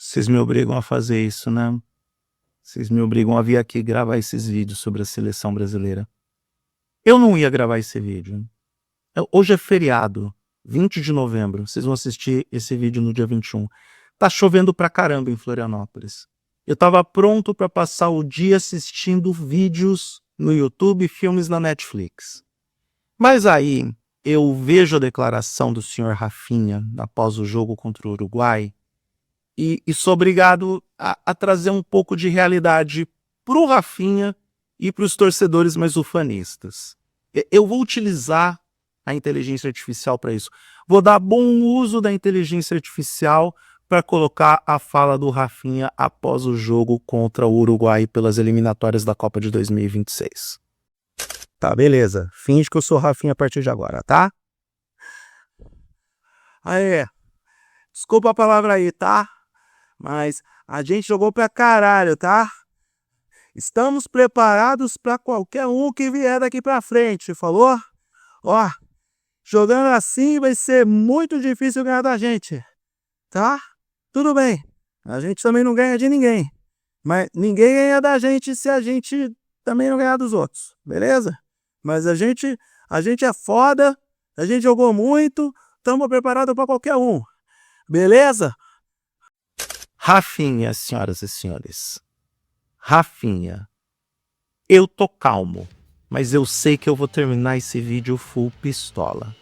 Vocês me obrigam a fazer isso, né? Vocês me obrigam a vir aqui gravar esses vídeos sobre a seleção brasileira. Eu não ia gravar esse vídeo. Hoje é feriado, 20 de novembro. Vocês vão assistir esse vídeo no dia 21. Tá chovendo pra caramba em Florianópolis. Eu tava pronto para passar o dia assistindo vídeos no YouTube e filmes na Netflix. Mas aí eu vejo a declaração do senhor Rafinha após o jogo contra o Uruguai e sou obrigado a trazer um pouco de realidade pro Rafinha e para os torcedores mais ufanistas. Eu vou utilizar a inteligência artificial para isso. Vou dar bom uso da inteligência artificial para colocar a fala do Rafinha após o jogo contra o Uruguai pelas eliminatórias da Copa de 2026. Tá, beleza. Finge que eu sou o Rafinha a partir de agora, tá? Aê, desculpa a palavra aí, tá? Mas a gente jogou pra caralho, tá? Estamos preparados para qualquer um que vier daqui pra frente, falou? Ó, jogando assim vai ser muito difícil ganhar da gente, tá? Tudo bem, a gente também não ganha de ninguém, mas ninguém ganha da gente se a gente também não ganhar dos outros, beleza? Mas a gente é foda, a gente jogou muito, estamos preparados para qualquer um, beleza? Rafinha, senhoras e senhores. Rafinha, eu tô calmo, mas eu sei que eu vou terminar esse vídeo full pistola.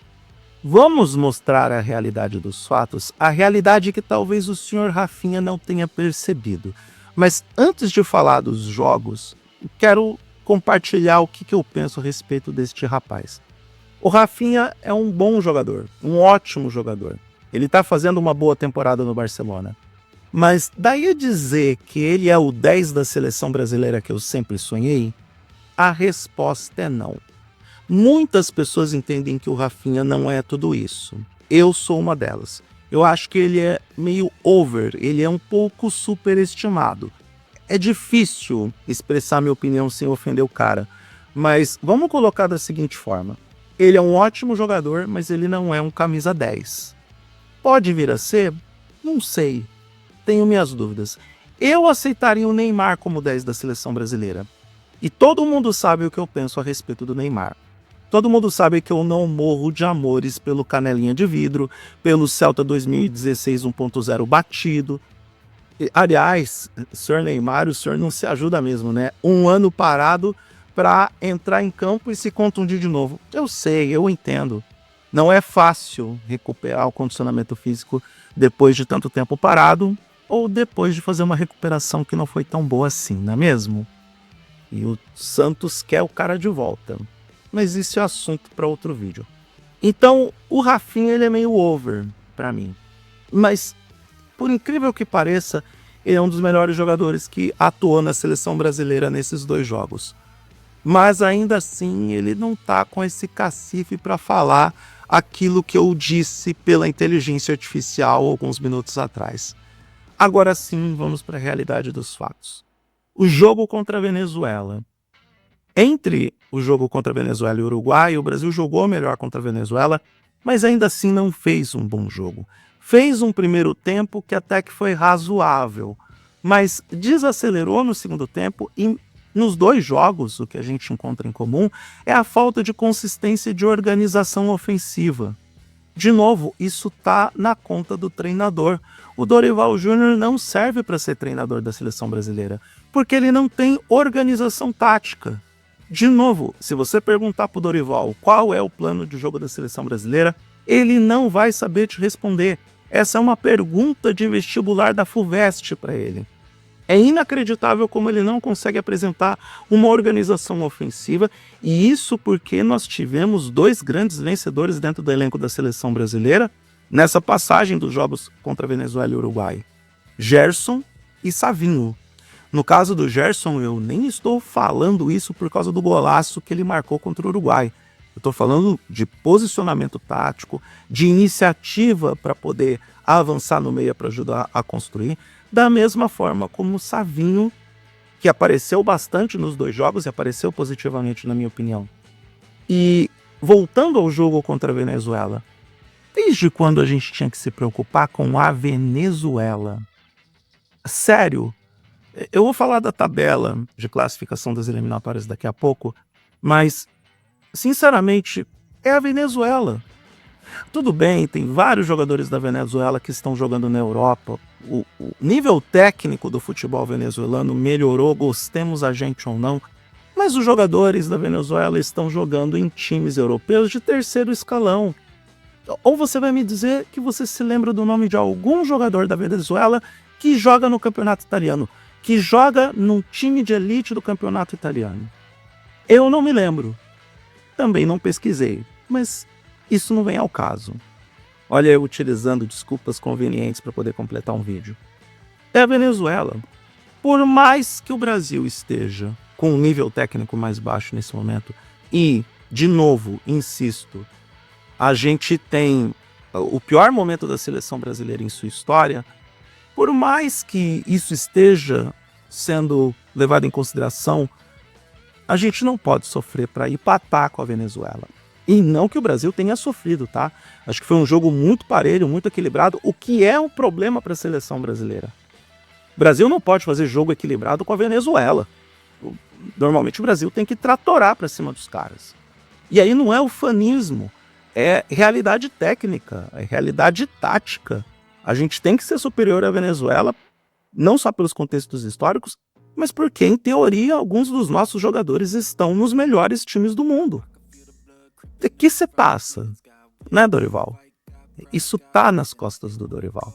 Vamos mostrar a realidade dos fatos, a realidade que talvez o senhor Rafinha não tenha percebido. Mas antes de falar dos jogos, quero compartilhar o que eu penso a respeito deste rapaz. O Rafinha é um bom jogador, um ótimo jogador. Ele tá fazendo uma boa temporada no Barcelona. Mas daí a dizer que ele é o 10 da seleção brasileira que eu sempre sonhei, a resposta é não. Muitas pessoas entendem que o Rafinha não é tudo isso. Eu sou uma delas. Eu acho que ele é meio over, ele é um pouco superestimado. É difícil expressar minha opinião sem ofender o cara, mas vamos colocar da seguinte forma. Ele é um ótimo jogador, mas ele não é um camisa 10. Pode vir a ser? Não sei. Tenho minhas dúvidas. Eu aceitaria o Neymar como 10 da seleção brasileira. E todo mundo sabe o que eu penso a respeito do Neymar. Todo mundo sabe que eu não morro de amores pelo Canelinha de Vidro, pelo Celta 2016 1.0 batido. Aliás, senhor Neymar, o senhor não se ajuda mesmo, né? Um ano parado para entrar em campo e se contundir de novo. Eu sei, eu entendo. Não é fácil recuperar o condicionamento físico depois de tanto tempo parado, ou depois de fazer uma recuperação que não foi tão boa assim, não é mesmo? E o Santos quer o cara de volta. Mas isso é assunto para outro vídeo. Então, o Rafinha ele é meio over para mim. Mas, por incrível que pareça, ele é um dos melhores jogadores que atuou na seleção brasileira nesses dois jogos. Mas ainda assim, ele não tá com esse cacife para falar aquilo que eu disse pela inteligência artificial alguns minutos atrás. Agora sim, vamos para a realidade dos fatos. O jogo contra a Venezuela. Entre o jogo contra a Venezuela e o Uruguai, o Brasil jogou melhor contra a Venezuela, mas ainda assim não fez um bom jogo. Fez um primeiro tempo que até que foi razoável, mas desacelerou no segundo tempo e nos dois jogos, o que a gente encontra em comum é a falta de consistência e de organização ofensiva. De novo, isso tá na conta do treinador. O Dorival Júnior não serve para ser treinador da seleção brasileira, porque ele não tem organização tática. De novo, se você perguntar para o Dorival qual é o plano de jogo da seleção brasileira, ele não vai saber te responder. Essa é uma pergunta de vestibular da FUVEST para ele. É inacreditável como ele não consegue apresentar uma organização ofensiva, e isso porque nós tivemos dois grandes vencedores dentro do elenco da seleção brasileira nessa passagem dos jogos contra Venezuela e Uruguai. Gerson e Savinho. No caso do Gerson, eu nem estou falando isso por causa do golaço que ele marcou contra o Uruguai. Eu estou falando de posicionamento tático, de iniciativa para poder avançar no meio para ajudar a construir, da mesma forma como o Savinho, que apareceu bastante nos dois jogos e apareceu positivamente, na minha opinião. E voltando ao jogo contra a Venezuela, desde quando a gente tinha que se preocupar com a Venezuela? Sério, eu vou falar da tabela de classificação das eliminatórias daqui a pouco, mas, sinceramente, é a Venezuela. Tudo bem, tem vários jogadores da Venezuela que estão jogando na Europa. O nível técnico do futebol venezuelano melhorou, gostemos a gente ou não, mas os jogadores da Venezuela estão jogando em times europeus de terceiro escalão. Ou você vai me dizer que você se lembra do nome de algum jogador da Venezuela que joga no campeonato italiano, que joga num time de elite do campeonato italiano? Eu não me lembro. Também não pesquisei, mas isso não vem ao caso. Olha, eu utilizando desculpas convenientes para poder completar um vídeo. É a Venezuela. Por mais que o Brasil esteja com um nível técnico mais baixo nesse momento, e, de novo, insisto, a gente tem o pior momento da seleção brasileira em sua história, por mais que isso esteja sendo levado em consideração, a gente não pode sofrer para empatar com a Venezuela. E não que o Brasil tenha sofrido, tá? Acho que foi um jogo muito parelho, muito equilibrado, o que é um problema para a seleção brasileira. O Brasil não pode fazer jogo equilibrado com a Venezuela. Normalmente o Brasil tem que tratorar para cima dos caras. E aí não é ufanismo, é realidade técnica, é realidade tática. A gente tem que ser superior à Venezuela, não só pelos contextos históricos, mas porque, em teoria, alguns dos nossos jogadores estão nos melhores times do mundo. O que se passa, né, Dorival? Isso tá nas costas do Dorival.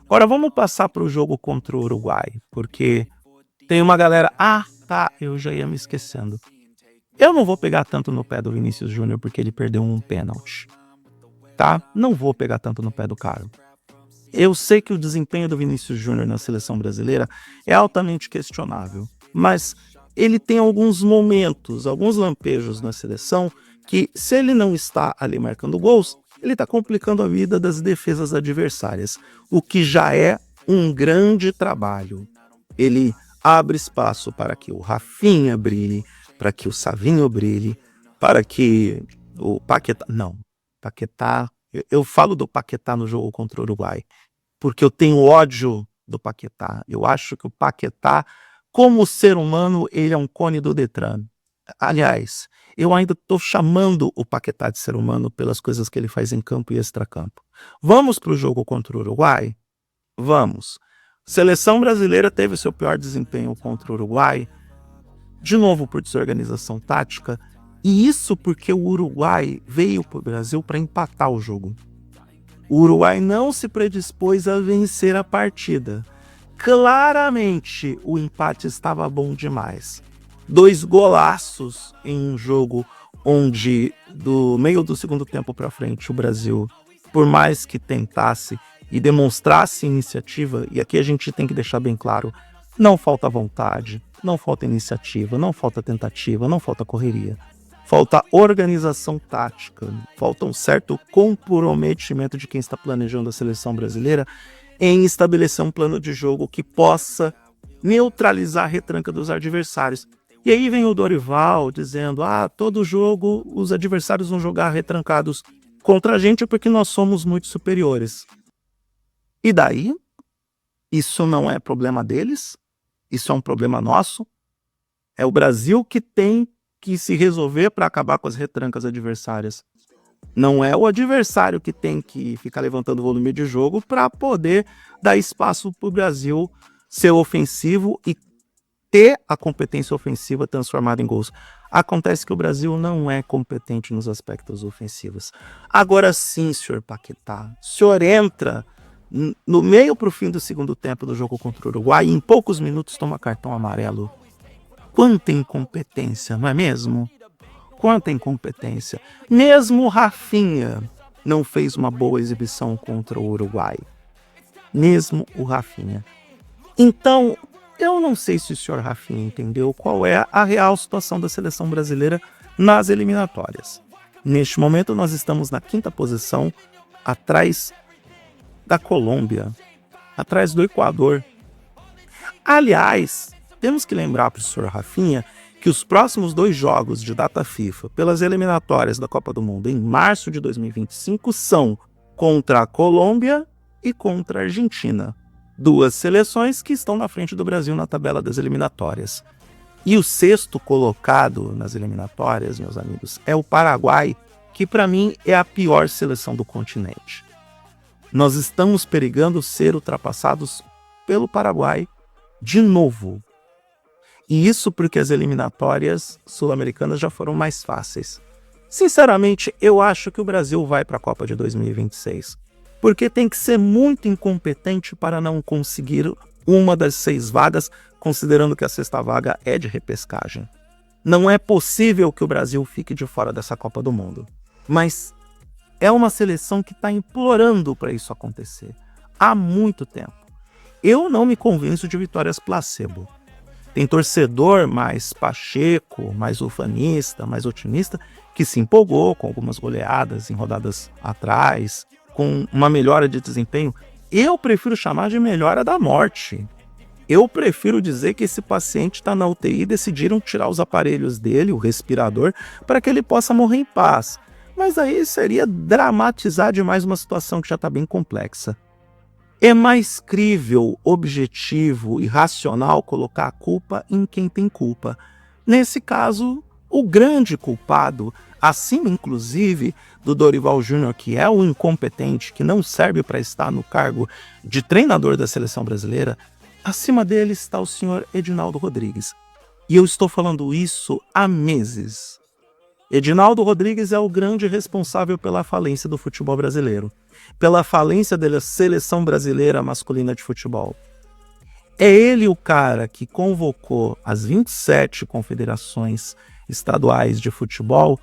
Agora vamos passar para o jogo contra o Uruguai, porque tem uma galera... Ah, tá, eu já ia me esquecendo. Eu não vou pegar tanto no pé do Vinícius Júnior porque ele perdeu um pênalti, tá? Não vou pegar tanto no pé do cara. Eu sei que o desempenho do Vinícius Júnior na seleção brasileira é altamente questionável, mas ele tem alguns momentos, alguns lampejos na seleção que, se ele não está ali marcando gols, ele está complicando a vida das defesas adversárias, o que já é um grande trabalho. Ele abre espaço para que o Rafinha brilhe, para que o Savinho brilhe, para que o Paquetá... Não, Paquetá... Eu falo do Paquetá no jogo contra o Uruguai, porque eu tenho ódio do Paquetá. Eu acho que o Paquetá, como ser humano, ele é um cone do Detran. Aliás, eu ainda estou chamando o Paquetá de ser humano pelas coisas que ele faz em campo e extracampo. Vamos para o jogo contra o Uruguai? Vamos. Seleção brasileira teve seu pior desempenho contra o Uruguai, de novo por desorganização tática, e isso porque o Uruguai veio para o Brasil para empatar o jogo. O Uruguai não se predispôs a vencer a partida. Claramente o empate estava bom demais. 2 golaços em um jogo onde, do meio do segundo tempo para frente, o Brasil, por mais que tentasse e demonstrasse iniciativa, e aqui a gente tem que deixar bem claro, não falta vontade, não falta iniciativa, não falta tentativa, não falta correria. Falta organização tática, falta um certo comprometimento de quem está planejando a seleção brasileira em estabelecer um plano de jogo que possa neutralizar a retranca dos adversários. E aí vem o Dorival dizendo, todo jogo os adversários vão jogar retrancados contra a gente porque nós somos muito superiores. E daí? Isso não é problema deles? Isso é um problema nosso? É o Brasil que tem que se resolver para acabar com as retrancas adversárias. Não é o adversário que tem que ficar levantando o volume de jogo para poder dar espaço para o Brasil ser ofensivo e ter a competência ofensiva transformada em gols. Acontece que o Brasil não é competente nos aspectos ofensivos. Agora sim, senhor Paquetá, o senhor entra no meio para o fim do segundo tempo do jogo contra o Uruguai e em poucos minutos toma cartão amarelo. Quanta incompetência, não é mesmo? Quanta incompetência. Mesmo o Rafinha não fez uma boa exibição contra o Uruguai. Mesmo o Rafinha. Então, eu não sei se o senhor Rafinha entendeu qual é a real situação da seleção brasileira nas eliminatórias. Neste momento, nós estamos na 5ª posição, atrás da Colômbia, atrás do Equador. Aliás, temos que lembrar para o senhor Rafinha que os próximos 2 jogos de data FIFA pelas eliminatórias da Copa do Mundo em março de 2025 são contra a Colômbia e contra a Argentina. duas seleções que estão na frente do Brasil na tabela das eliminatórias. E o sexto colocado nas eliminatórias, meus amigos, é o Paraguai, que para mim é a pior seleção do continente. Nós estamos perigando ser ultrapassados pelo Paraguai de novo. E isso porque as eliminatórias sul-americanas já foram mais fáceis. Sinceramente, eu acho que o Brasil vai para a Copa de 2026. Porque tem que ser muito incompetente para não conseguir uma das 6 vagas, considerando que a 6ª vaga é de repescagem. Não é possível que o Brasil fique de fora dessa Copa do Mundo. Mas é uma seleção que está implorando para isso acontecer há muito tempo. Eu não me convenço de vitórias placebo. Tem torcedor mais pacheco, mais ufanista, mais otimista, que se empolgou com algumas goleadas em rodadas atrás, com uma melhora de desempenho. Eu prefiro chamar de melhora da morte. Eu prefiro dizer que esse paciente está na UTI e decidiram tirar os aparelhos dele, o respirador, para que ele possa morrer em paz. Mas aí seria dramatizar demais uma situação que já está bem complexa. É mais crível, objetivo e racional colocar a culpa em quem tem culpa. Nesse caso, o grande culpado, acima inclusive do Dorival Júnior, que é o incompetente, que não serve para estar no cargo de treinador da seleção brasileira, acima dele está o senhor Edinaldo Rodrigues. E eu estou falando isso há meses. Edinaldo Rodrigues é o grande responsável pela falência do futebol brasileiro, pela falência da seleção brasileira masculina de futebol. É ele o cara que convocou as 27 confederações estaduais de futebol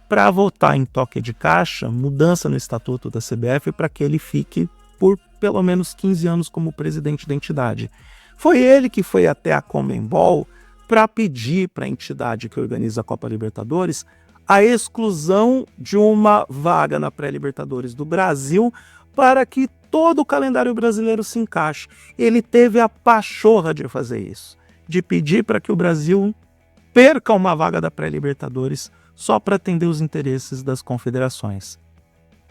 para votar em toque de caixa, mudança no estatuto da CBF, para que ele fique por pelo menos 15 anos como presidente da entidade. Foi ele que foi até a Conmebol para pedir para a entidade que organiza a Copa Libertadores a exclusão de uma vaga na pré-Libertadores do Brasil para que todo o calendário brasileiro se encaixe. Ele teve a pachorra de fazer isso, de pedir para que o Brasil perca uma vaga da pré-Libertadores só para atender os interesses das confederações.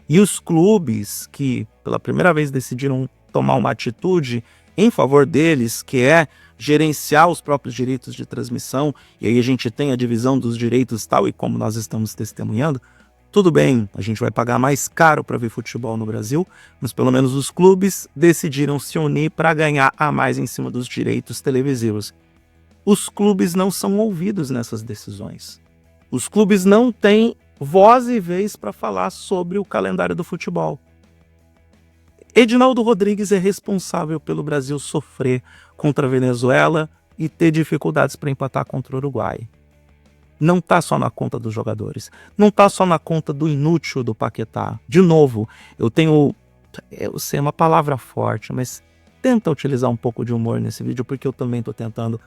E os clubes que pela primeira vez decidiram tomar uma atitude em favor deles, que é gerenciar os próprios direitos de transmissão, e aí a gente tem a divisão dos direitos tal e como nós estamos testemunhando, tudo bem, a gente vai pagar mais caro para ver futebol no Brasil, mas pelo menos os clubes decidiram se unir para ganhar a mais em cima dos direitos televisivos. Os clubes não são ouvidos nessas decisões. Os clubes não têm voz e vez para falar sobre o calendário do futebol. Edinaldo Rodrigues é responsável pelo Brasil sofrer contra a Venezuela e ter dificuldades para empatar contra o Uruguai. Não está só na conta dos jogadores. Não está só na conta do inútil do Paquetá. De novo, eu sei, é uma palavra forte, mas tenta utilizar um pouco de humor nesse vídeo, porque eu também estou tentando.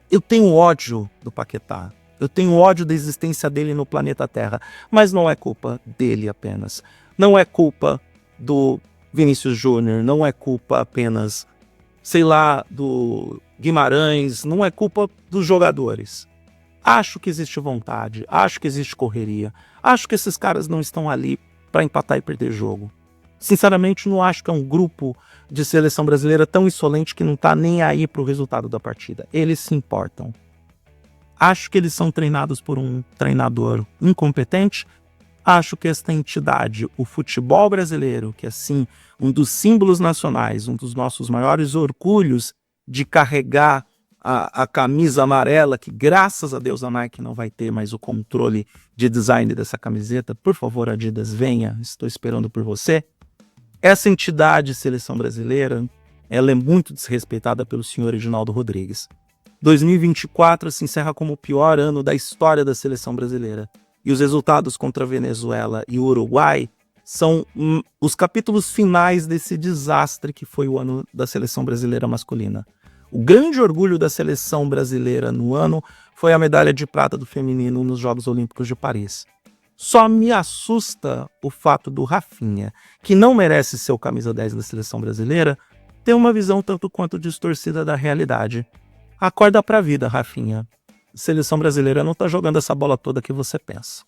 Eu tenho ódio do Paquetá. Eu tenho ódio da existência dele no planeta Terra. Mas não é culpa dele apenas. Não é culpa do Vinícius Júnior, não é culpa apenas, sei lá, do Guimarães, não é culpa dos jogadores. Acho que existe vontade, acho que existe correria, acho que esses caras não estão ali para empatar e perder jogo. Sinceramente, não acho que é um grupo de seleção brasileira tão insolente que não está nem aí para o resultado da partida. Eles se importam. Acho que eles são treinados por um treinador incompetente. Acho que esta entidade, o futebol brasileiro, que é sim um dos símbolos nacionais, um dos nossos maiores orgulhos de carregar a camisa amarela, que graças a Deus a Nike não vai ter mais o controle de design dessa camiseta. Por favor, Adidas, venha, estou esperando por você. Essa entidade, seleção brasileira, ela é muito desrespeitada pelo senhor Edinaldo Rodrigues. 2024 se encerra como o pior ano da história da seleção brasileira. E os resultados contra a Venezuela e o Uruguai são os capítulos finais desse desastre que foi o ano da seleção brasileira masculina. O grande orgulho da seleção brasileira no ano foi a medalha de prata do feminino nos Jogos Olímpicos de Paris. Só me assusta o fato do Rafinha, que não merece ser o camisa 10 da seleção brasileira, ter uma visão tanto quanto distorcida da realidade. Acorda pra vida, Rafinha. A seleção brasileira não tá jogando essa bola toda que você pensa.